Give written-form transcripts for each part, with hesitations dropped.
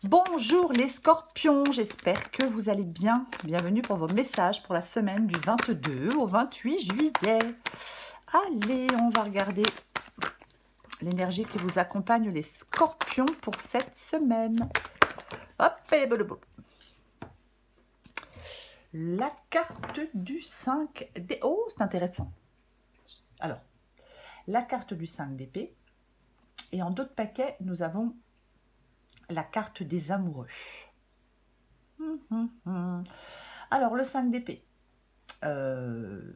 Bonjour les scorpions, j'espère que vous allez bien. Bienvenue pour vos messages pour la semaine du 22 au 28 juillet. Allez, on va regarder l'énergie qui vous accompagne les scorpions pour cette semaine. Hop, et boulou. La carte du 5 d'épée. Oh, c'est intéressant. Alors, la carte du 5 d'épée. Et en d'autres paquets, nous avons la carte des amoureux. Alors, le 5 d'épée. Le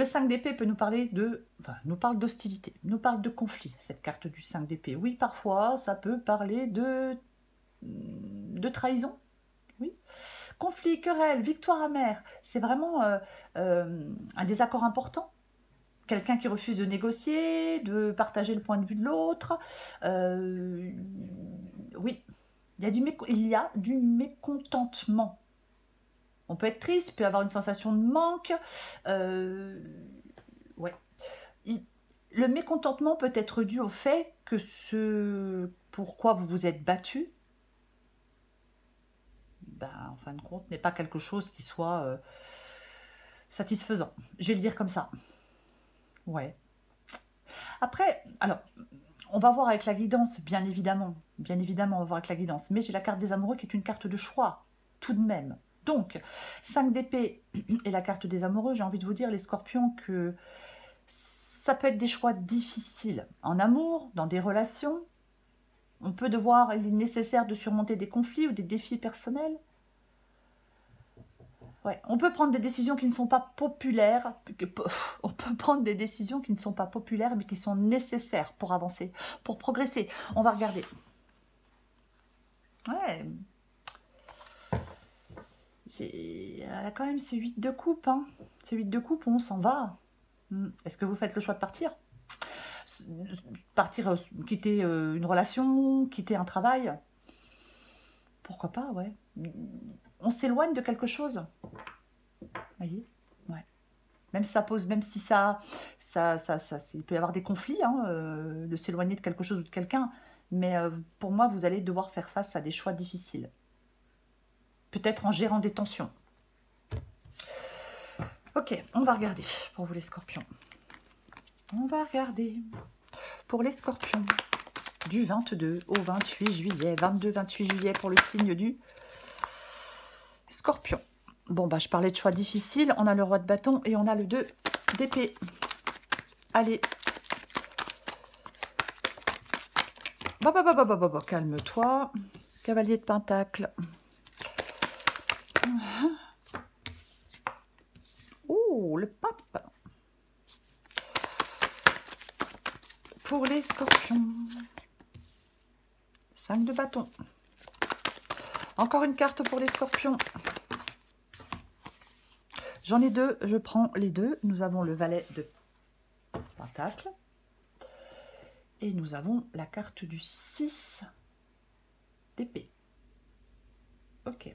5 d'épée peut nous parler de... Enfin, nous parle d'hostilité, nous parle de conflit, cette carte du 5 d'épée. Oui, parfois, ça peut parler de trahison. Oui. Conflit, querelle, victoire amère. C'est vraiment un désaccord important. Quelqu'un qui refuse de négocier, de partager le point de vue de l'autre. Oui, il y a du mécontentement. On peut être triste, il peut avoir une sensation de manque. Ouais. Le mécontentement peut être dû au fait que ce pourquoi vous vous êtes battu, en fin de compte, n'est pas quelque chose qui soit satisfaisant. Je vais le dire comme ça. Ouais. Après, alors, on va voir avec la guidance, bien évidemment. Bien évidemment, on va voir avec la guidance. Mais j'ai la carte des amoureux qui est une carte de choix, tout de même. Donc, 5 d'épée et la carte des amoureux, j'ai envie de vous dire, les scorpions, que ça peut être des choix difficiles. En amour, dans des relations, il est nécessaire de surmonter des conflits ou des défis personnels. Ouais, on peut prendre des décisions qui ne sont pas populaires. On peut prendre des décisions qui ne sont pas populaires, mais qui sont nécessaires pour avancer, pour progresser. On va regarder. Ouais. Il y a quand même ce 8 de coupe. Hein. Ce 8 de coupe, on s'en va. Est-ce que vous faites le choix de partir ? Partir, quitter une relation, quitter un travail ? Pourquoi pas, ouais. On s'éloigne de quelque chose. Voyez, ouais. Même si ça pose, même si il peut y avoir des conflits, hein, de s'éloigner de quelque chose ou de quelqu'un, mais pour moi, vous allez devoir faire face à des choix difficiles. Peut-être en gérant des tensions. Ok, on va regarder pour vous les scorpions. On va regarder pour les scorpions du 22 au 28 juillet. 22-28 juillet pour le signe du scorpion. Bon, je parlais de choix difficiles. On a le roi de bâton et on a le 2 d'épée. Allez. Calme-toi. Cavalier de pentacle. Oh, le pape. Pour les scorpions. 5 de bâton. Encore une carte pour les scorpions. J'en ai deux, je prends les deux. Nous avons le valet de pentacle. Et nous avons la carte du 6 d'épée. Ok.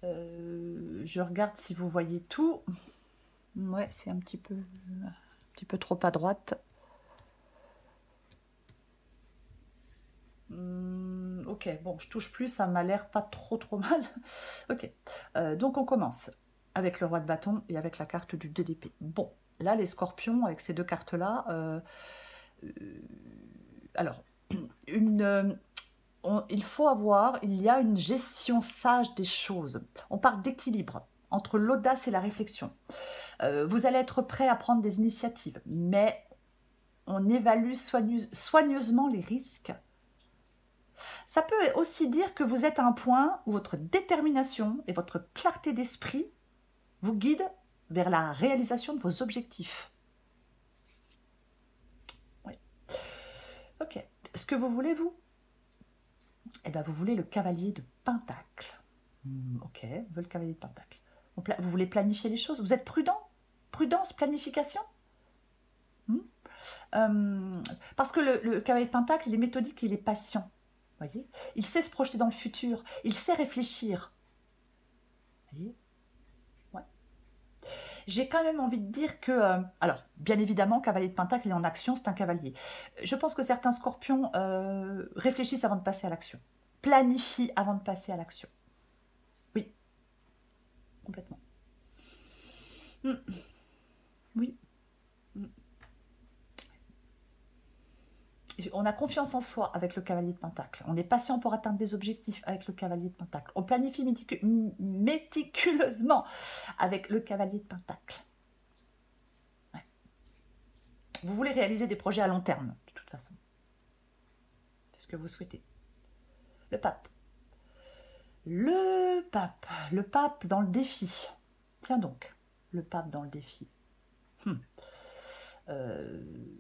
Je regarde si vous voyez tout. Ouais, c'est un petit peu trop à droite. Ok, bon, je touche plus, ça m'a l'air pas trop mal. Ok, donc on commence avec le roi de bâton et avec la carte du 2 d'épée. Bon, là, les scorpions, avec ces deux cartes-là, alors, il y a une gestion sage des choses. On parle d'équilibre entre l'audace et la réflexion. Vous allez être prêt à prendre des initiatives, mais on évalue soigneusement les risques. Ça peut aussi dire que vous êtes à un point où votre détermination et votre clarté d'esprit vous guident vers la réalisation de vos objectifs. Oui. Ok. Ce que vous voulez, vous ? Eh bien, vous voulez le cavalier de pentacle. Ok, vous voulez le cavalier de pentacle. Vous voulez planifier les choses. Vous êtes prudent ? Prudence, planification ? Parce que le cavalier de pentacle, il est méthodique, il est patient. Voyez, il sait se projeter dans le futur, il sait réfléchir. Voyez, ouais. j'ai quand même envie de dire que... alors, bien évidemment, cavalier de Pentacle, il est en action, c'est un cavalier. Je pense que certains scorpions réfléchissent avant de passer à l'action. Planifient avant de passer à l'action. Oui, complètement. Oui. On a confiance en soi avec le cavalier de Pentacle. On est patient pour atteindre des objectifs avec le cavalier de Pentacle. On planifie méticuleusement avec le cavalier de Pentacle. Ouais. Vous voulez réaliser des projets à long terme, de toute façon. C'est ce que vous souhaitez. Le pape. Le pape. Le pape dans le défi. Tiens donc, le pape dans le défi.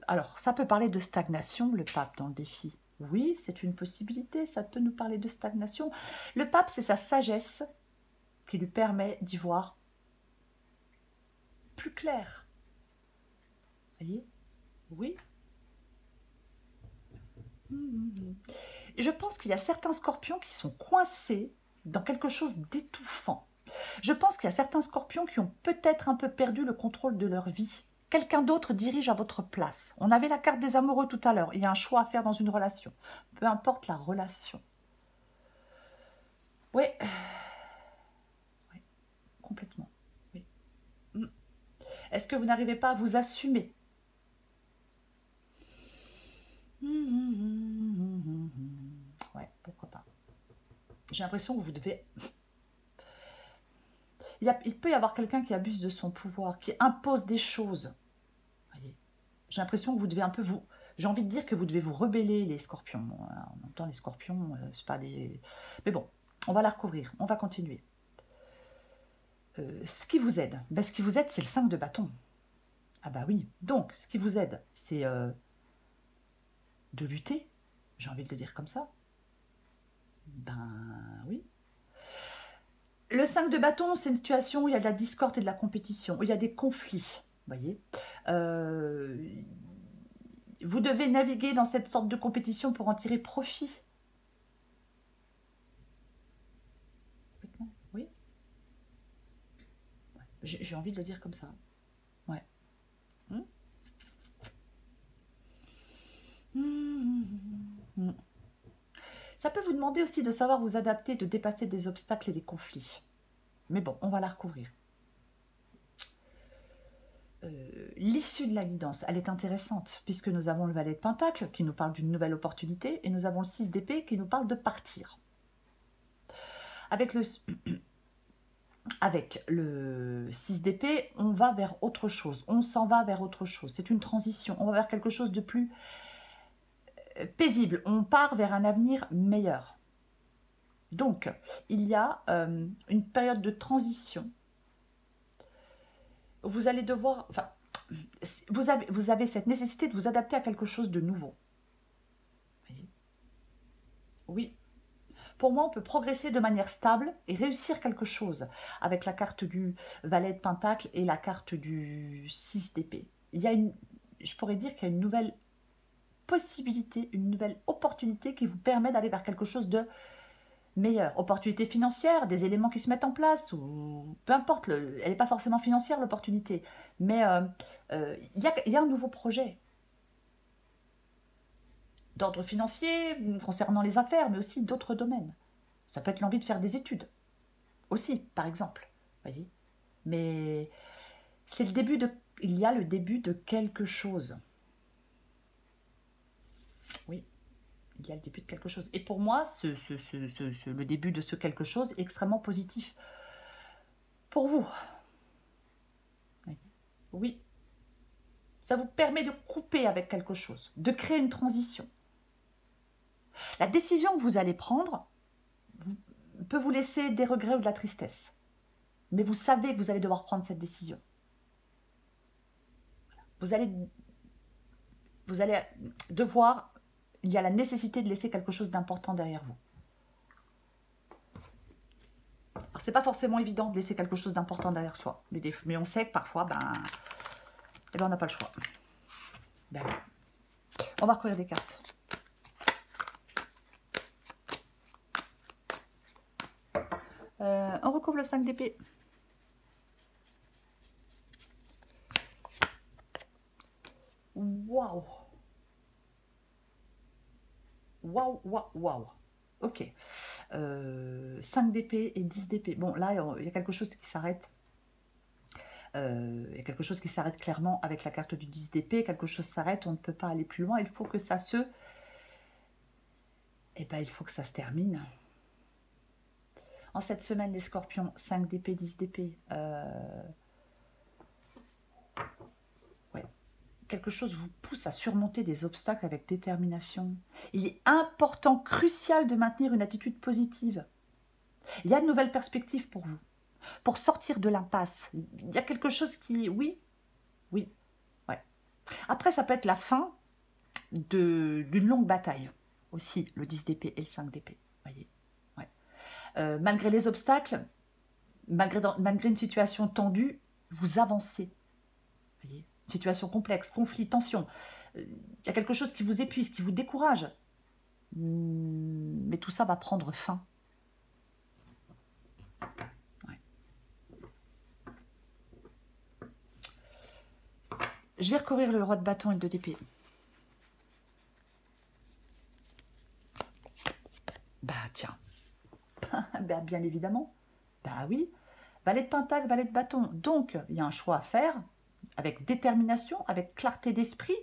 Alors, ça peut parler de stagnation, le pape dans le défi. Oui, c'est une possibilité, ça peut nous parler de stagnation. Le pape, c'est sa sagesse qui lui permet d'y voir plus clair. Vous voyez? Oui. Je pense qu'il y a certains scorpions qui sont coincés dans quelque chose d'étouffant. Je pense qu'il y a certains scorpions qui ont peut-être un peu perdu le contrôle de leur vie. Quelqu'un d'autre dirige à votre place. On avait la carte des amoureux tout à l'heure. Il y a un choix à faire dans une relation. Peu importe la relation. Oui. Oui. Complètement. Oui. Est-ce que vous n'arrivez pas à vous assumer? Ouais, pourquoi pas. J'ai l'impression que vous devez... Il peut y avoir quelqu'un qui abuse de son pouvoir, qui impose des choses. J'ai l'impression que vous devez un peu vous... J'ai envie de dire que vous devez vous rebeller, les scorpions. Bon, en même temps, les scorpions, c'est pas des... Mais bon, on va la recouvrir, on va continuer. Ce qui vous aide, ben, ce qui vous aide, c'est le 5 de bâton. Ah bah oui, donc, ce qui vous aide, c'est de lutter. J'ai envie de le dire comme ça. Ben oui. Le 5 de bâton, c'est une situation où il y a de la discorde et de la compétition, où il y a des conflits, vous voyez. Vous devez naviguer dans cette sorte de compétition pour en tirer profit. Oui. J'ai envie de le dire comme ça. Ouais. Ça peut vous demander aussi de savoir vous adapter, de dépasser des obstacles et des conflits. Mais bon, on va la recouvrir. L'issue de la guidance, elle est intéressante, puisque nous avons le valet de Pentacle qui nous parle d'une nouvelle opportunité, et nous avons le 6 d'épée qui nous parle de partir. Avec le 6 d'épée, on va vers autre chose, on s'en va vers autre chose, c'est une transition, on va vers quelque chose de plus paisible, on part vers un avenir meilleur. Donc, il y a une période de transition. Vous allez devoir... Enfin, vous avez cette nécessité de vous adapter à quelque chose de nouveau. Oui. Pour moi, on peut progresser de manière stable et réussir quelque chose avec la carte du valet de Pentacle et la carte du 6 d'épée. Je pourrais dire qu'il y a une nouvelle possibilité, une nouvelle opportunité qui vous permet d'aller vers quelque chose de meilleur. Opportunité financière, des éléments qui se mettent en place, ou peu importe, elle n'est pas forcément financière l'opportunité, mais il y a un nouveau projet d'ordre financier, concernant les affaires, mais aussi d'autres domaines. Ça peut être l'envie de faire des études, aussi, par exemple, voyez. Mais c'est le début de... Il y a le début de quelque chose. Oui, il y a le début de quelque chose. Et pour moi, le début de ce quelque chose est extrêmement positif. Pour vous. Oui. Ça vous permet de couper avec quelque chose, de créer une transition. La décision que vous allez prendre peut vous laisser des regrets ou de la tristesse. Mais vous savez que vous allez devoir prendre cette décision. Vous allez devoir... Il y a la nécessité de laisser quelque chose d'important derrière vous. Alors, c'est pas forcément évident de laisser quelque chose d'important derrière soi. Mais on sait que parfois, on n'a pas le choix. On va recouvrir des cartes. On recouvre le 5 d'épée. Waouh, waouh, waouh. Ok. 5 d'épée et 10 d'épée. Bon, là, il y a quelque chose qui s'arrête. Il y a quelque chose qui s'arrête clairement avec la carte du 10 d'épée. Quelque chose s'arrête, on ne peut pas aller plus loin. Il faut que ça se... Eh bien, il faut que ça se termine. En cette semaine, les scorpions, 5 d'épée, 10 d'épée. Ouais. Quelque chose vous pousse à surmonter des obstacles avec détermination. Il est important, crucial de maintenir une attitude positive. Il y a de nouvelles perspectives pour vous. Pour sortir de l'impasse. Il y a quelque chose qui... Oui, oui, ouais. Après, ça peut être la fin d'une longue bataille. Aussi, le 10 d'épée et le 5 d'épée. Voyez, ouais. Malgré les obstacles, malgré une situation tendue, vous avancez. Voyez, une situation complexe, conflit, tension. Il y a quelque chose qui vous épuise, qui vous décourage. Mais tout ça va prendre fin. Ouais. Je vais recourir le roi de bâton et le 2 d'épée. Bah tiens, bah, bien évidemment, bah oui, valet de pentacle, valet de bâton. Donc, il y a un choix à faire, avec détermination, avec clarté d'esprit,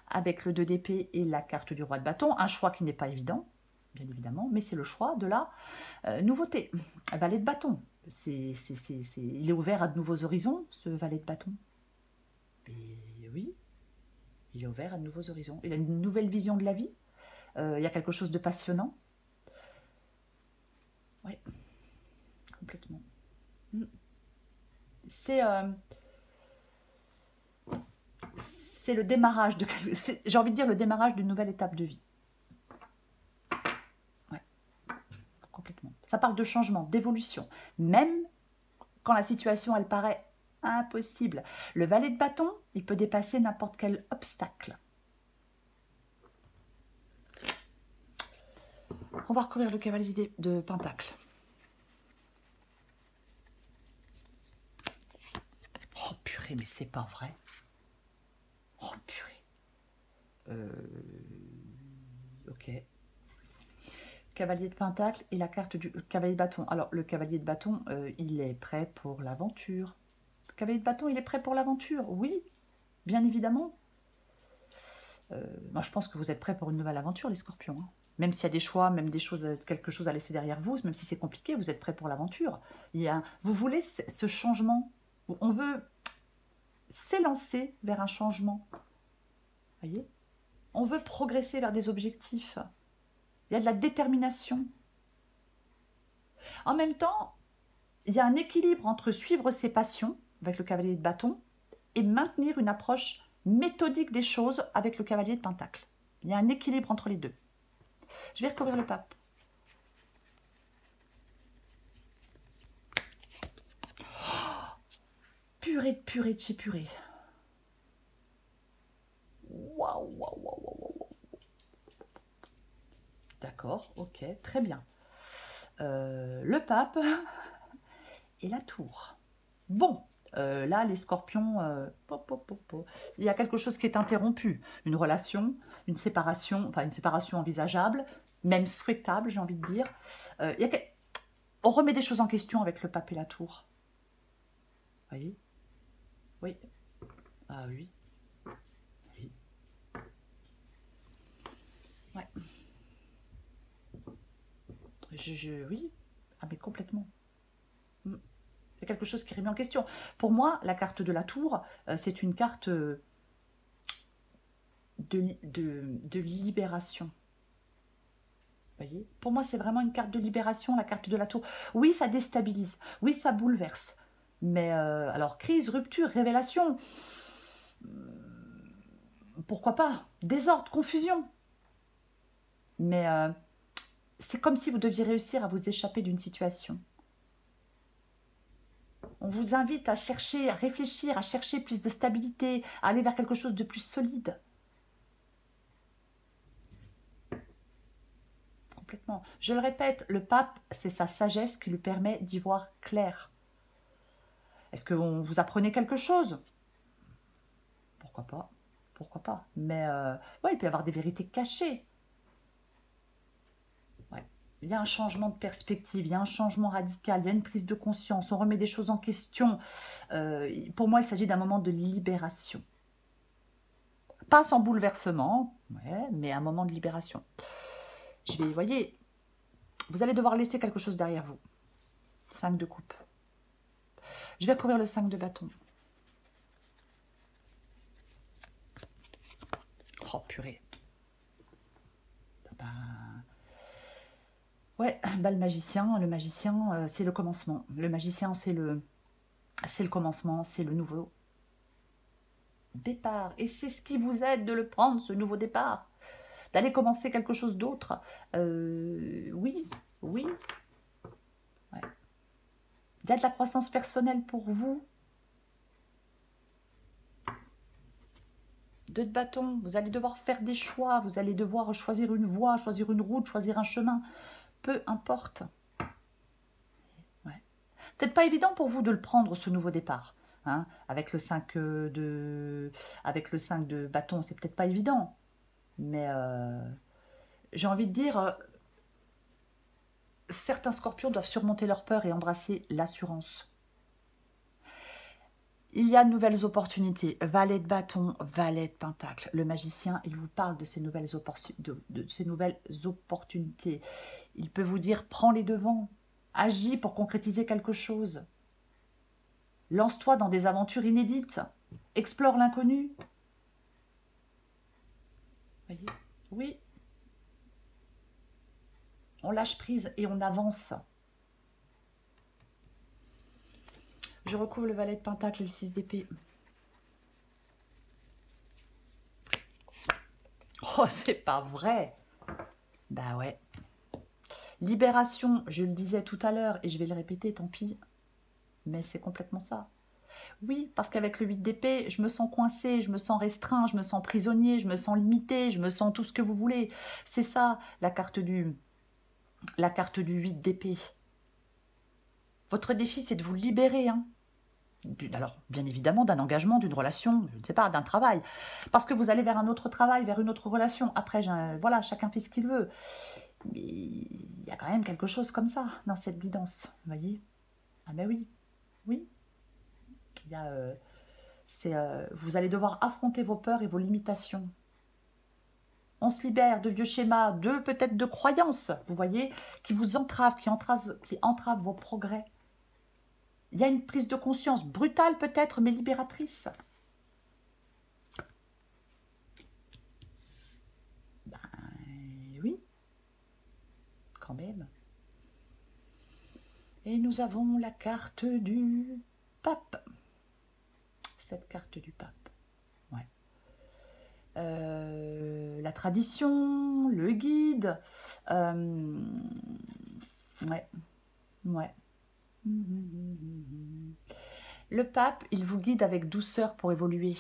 avec le 2 d'épée et la carte du roi de bâton. Un choix qui n'est pas évident, bien évidemment, mais c'est le choix de la nouveauté. Valet de bâton, il est ouvert à de nouveaux horizons, ce valet de bâton. Et oui, il est ouvert à de nouveaux horizons. Il a une nouvelle vision de la vie. Il y a quelque chose de passionnant. Oui, complètement. C'est le démarrage de... J'ai envie de dire le démarrage d'une nouvelle étape de vie. Ouais, complètement. Ça parle de changement, d'évolution. Même quand la situation, elle paraît impossible. Le valet de bâton, il peut dépasser n'importe quel obstacle. On va recourir le cavalier de pentacle. Oh purée, mais c'est pas vrai. Oh purée. Ok. Cavalier de pentacle et la carte du cavalier de bâton. Alors, le cavalier de bâton, il est prêt pour l'aventure. Le cavalier de bâton, il est prêt pour l'aventure. Oui, bien évidemment. Moi, je pense que vous êtes prêts pour une nouvelle aventure, les scorpions. Hein. Même s'il y a des choix, même des choses, quelque chose à laisser derrière vous, même si c'est compliqué, vous êtes prêts pour l'aventure. Vous voulez ce changement. On veut s'élancer vers un changement. Voyez, on veut progresser vers des objectifs. Il y a de la détermination. En même temps, il y a un équilibre entre suivre ses passions, avec le cavalier de bâton, et maintenir une approche méthodique des choses avec le cavalier de pentacle. Il y a un équilibre entre les deux. Je vais recouvrir le pape. Purée de purée de chez purée. Waouh, waouh, waouh, waouh. D'accord, ok, très bien. Le pape et la tour. Bon, là, les scorpions, il y a quelque chose qui est interrompu. Une relation, une séparation, enfin une séparation envisageable, même souhaitable, j'ai envie de dire. On remet des choses en question avec le pape et la tour. Vous voyez? Oui. Ah oui. Oui. Ouais. Oui. Ah mais complètement. Il y a quelque chose qui est remis en question. Pour moi, la carte de la tour, c'est une carte de libération. Vous voyez? Pour moi, c'est vraiment une carte de libération, la carte de la tour. Oui, ça déstabilise. Oui, ça bouleverse. Mais alors, crise, rupture, révélation, pourquoi pas? Désordre, confusion. Mais c'est comme si vous deviez réussir à vous échapper d'une situation. On vous invite à chercher, à réfléchir, à chercher plus de stabilité, à aller vers quelque chose de plus solide. Complètement. Je le répète, le pape, c'est sa sagesse qui lui permet d'y voir clair. Est-ce que vous apprenez quelque chose? Pourquoi pas? Pourquoi pas? Mais ouais, il peut y avoir des vérités cachées. il y a un changement de perspective, il y a un changement radical, il y a une prise de conscience, on remet des choses en question. Pour moi, il s'agit d'un moment de libération. Pas sans bouleversement, ouais, mais un moment de libération. Vous voyez, vous allez devoir laisser quelque chose derrière vous. 5 de coupe. Je vais recouvrir le 5 de bâton. Oh, purée. Ben... Ouais, bah, le magicien, c'est le commencement. Le magicien, c'est le commencement, c'est le nouveau départ. Et c'est ce qui vous aide de le prendre, ce nouveau départ. D'aller commencer quelque chose d'autre. Oui, oui. Ouais. Il y a de la croissance personnelle pour vous. 2 de bâton, vous allez devoir faire des choix, vous allez devoir choisir une voie, choisir une route, choisir un chemin. Peu importe. Ouais. Peut-être pas évident pour vous de le prendre, ce nouveau départ. Hein, avec le 5 de bâton, c'est peut-être pas évident. Mais j'ai envie de dire, certains scorpions doivent surmonter leur peur et embrasser l'assurance. Il y a de nouvelles opportunités. Valet de bâton, valet de pentacle. Le magicien, il vous parle de ces nouvelles opportunités. Il peut vous dire, prends les devants, agis pour concrétiser quelque chose. Lance-toi dans des aventures inédites. Explore l'inconnu. Voyez? Oui. On lâche prise et on avance. Je recouvre le valet de pentacle et le 6 d'épée. Oh, c'est pas vrai. Bah ouais. Libération, je le disais tout à l'heure et je vais le répéter, tant pis. Mais c'est complètement ça. Oui, parce qu'avec le 8 d'épée, je me sens coincée, je me sens restreint, je me sens prisonnier, je me sens limité, je me sens tout ce que vous voulez. C'est ça, la carte du 8 d'épée. Votre défi, c'est de vous libérer, hein. Alors, bien évidemment, d'un engagement, d'une relation, je ne sais pas, d'un travail. Parce que vous allez vers un autre travail, vers une autre relation. Après, voilà, chacun fait ce qu'il veut. Mais il y a quand même quelque chose comme ça dans cette guidance, vous voyez? Ah ben oui, oui. Il y a, vous allez devoir affronter vos peurs et vos limitations. On se libère de vieux schémas, peut-être de croyances, vous voyez, qui vous entravent, qui entravent vos progrès. Il y a une prise de conscience brutale peut-être, mais libératrice. Ben oui, quand même. Et nous avons la carte du pape. Cette carte du pape. Ouais. La tradition, le guide. Ouais. Ouais. Le pape, il vous guide avec douceur pour évoluer.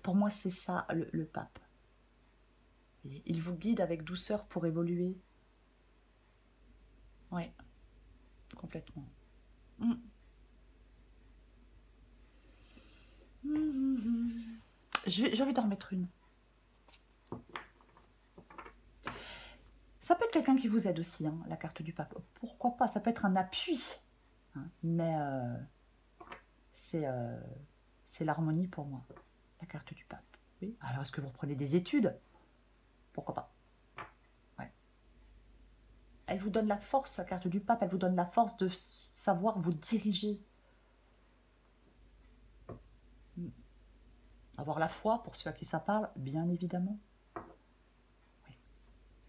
Pour moi, c'est ça, le pape. Il vous guide avec douceur pour évoluer. Oui, complètement. J'ai envie d'en remettre une. Ça peut être quelqu'un qui vous aide aussi, hein, la carte du pape. Pourquoi pas? Ça peut être un appui. Hein, mais c'est l'harmonie pour moi, la carte du pape. Oui. Alors, est-ce que vous reprenez des études? Pourquoi pas? Ouais. Elle vous donne la force, la carte du pape, elle vous donne la force de savoir vous diriger. Avoir la foi, pour ceux à qui ça parle, bien évidemment. Oui.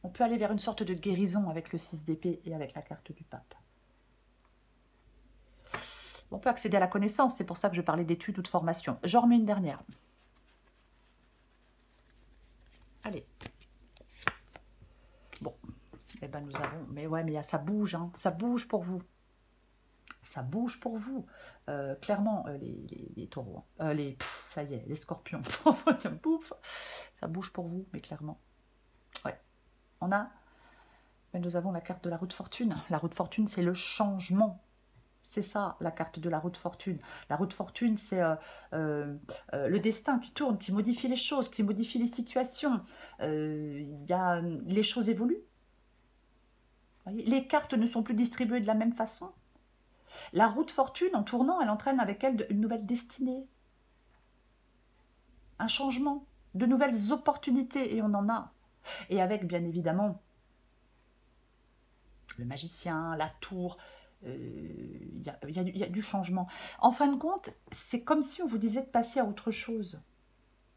On peut aller vers une sorte de guérison avec le 6 d'épée et avec la carte du pape. On peut accéder à la connaissance, c'est pour ça que je parlais d'études ou de formation. J'en remets une dernière. Allez. Bon, eh ben nous avons... Mais ouais, mais ça bouge, hein. Ça bouge pour vous. Ça bouge pour vous. Clairement, les taureaux. Hein. Ça y est, les scorpions. Pouf, ça bouge pour vous, mais clairement. Ouais. Mais nous avons la carte de la roue de fortune. La roue de fortune, c'est le changement. C'est ça, la carte de la roue de fortune. La roue de fortune, c'est le destin qui tourne, qui modifie les choses, qui modifie les situations. Les choses évoluent. Voyez, les cartes ne sont plus distribuées de la même façon. La roue de fortune, en tournant, elle entraîne avec elle une nouvelle destinée, un changement, de nouvelles opportunités, et on en a. Et avec, bien évidemment, le magicien, la tour, il y a du changement. En fin de compte, c'est comme si on vous disait de passer à autre chose.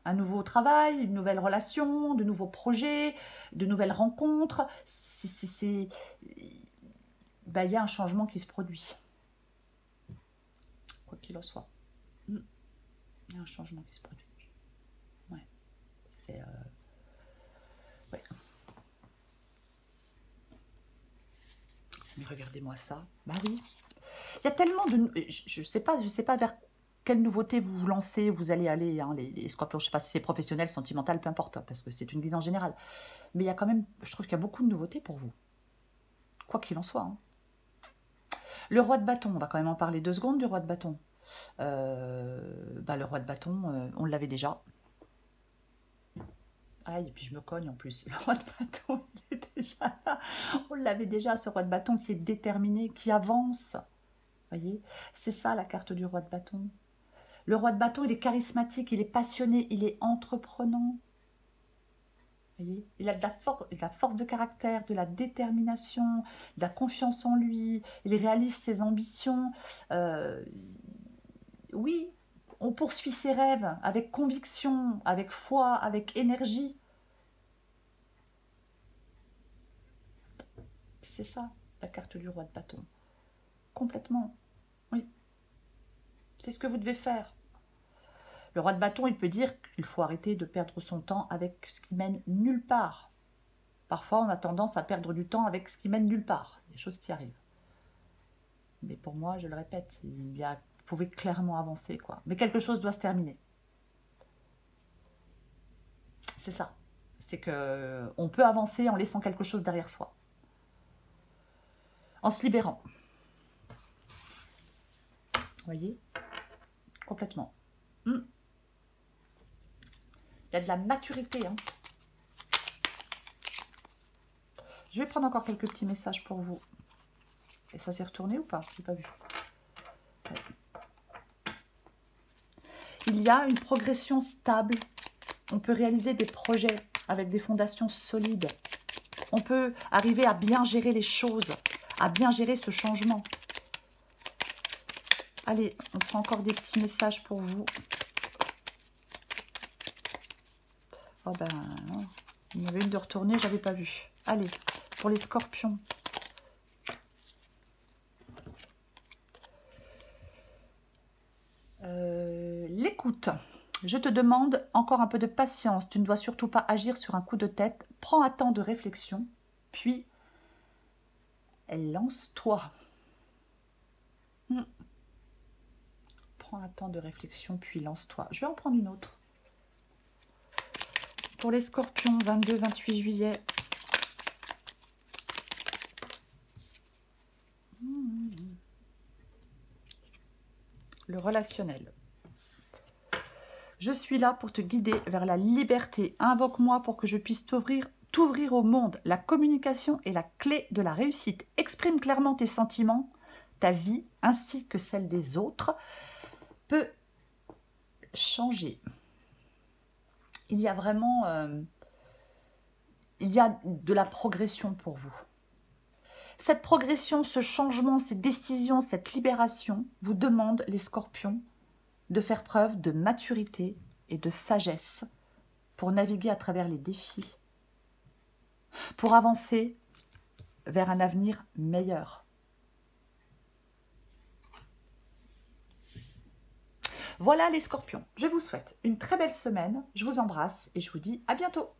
Un nouveau travail, une nouvelle relation, de nouveaux projets, de nouvelles rencontres. Ben, il y a un changement qui se produit. Quoi qu'il en soit. Il y a un changement qui se produit. Ouais. C'est... ouais. Mais regardez-moi ça. Bah oui. Il y a tellement de... Je sais pas vers quelle nouveauté vous vous lancez, vous allez aller, hein, les scorpions, je ne sais pas si c'est professionnel, sentimental, peu importe, parce que c'est une guidance générale. Mais il y a quand même, je trouve qu'il y a beaucoup de nouveautés pour vous. Quoi qu'il en soit. Hein. Le roi de bâton, on va quand même en parler 2 secondes du roi de bâton. Le roi de bâton, on l'avait déjà. Aïe, et puis je me cogne en plus. Le roi de bâton, il est déjà là. On l'avait déjà, ce roi de bâton qui est déterminé, qui avance. Voyez, c'est ça la carte du roi de bâton. Le roi de bâton, il est charismatique, il est passionné, il est entreprenant. Voyez, il a de la force de caractère, de la détermination, de la confiance en lui, il réalise ses ambitions. Oui, on poursuit ses rêves avec conviction, avec foi, avec énergie. C'est ça, la carte du roi de bâton. Complètement. Oui. C'est ce que vous devez faire. Le roi de bâton, il peut dire qu'il faut arrêter de perdre son temps avec ce qui mène nulle part. Parfois, on a tendance à perdre du temps avec ce qui mène nulle part. Des choses qui arrivent. Mais pour moi, je le répète, vous pouvez clairement avancer, quoi. Mais quelque chose doit se terminer. C'est ça. C'est qu'on peut avancer en laissant quelque chose derrière soi. En se libérant. Vous voyez? Complètement. Il y a de la maturité. Hein. Je vais prendre encore quelques petits messages pour vous. Et ça s'est retourné ou pas? Je n'ai pas vu. Ouais. Il y a une progression stable. On peut réaliser des projets avec des fondations solides. On peut arriver à bien gérer les choses, à bien gérer ce changement. Allez, on prend encore des petits messages pour vous. Oh ben, non. Il y en avait une de retourner, j'avais pas vu. Allez, pour les scorpions. L'écoute. Je te demande encore un peu de patience. Tu ne dois surtout pas agir sur un coup de tête. Prends un temps de réflexion, puis lance-toi. Prends un temps de réflexion, puis lance-toi. Je vais en prendre une autre. Pour les scorpions, 22-28 juillet. Le relationnel. Je suis là pour te guider vers la liberté. Invoque-moi pour que je puisse t'ouvrir au monde. La communication est la clé de la réussite. Exprime clairement tes sentiments, ta vie, ainsi que celle des autres, peut changer. Il y a vraiment... il y a de la progression pour vous. Cette progression, ce changement, ces décisions, cette libération vous demande, les scorpions, de faire preuve de maturité et de sagesse pour naviguer à travers les défis, pour avancer vers un avenir meilleur. Voilà les scorpions, je vous souhaite une très belle semaine, je vous embrasse et je vous dis à bientôt.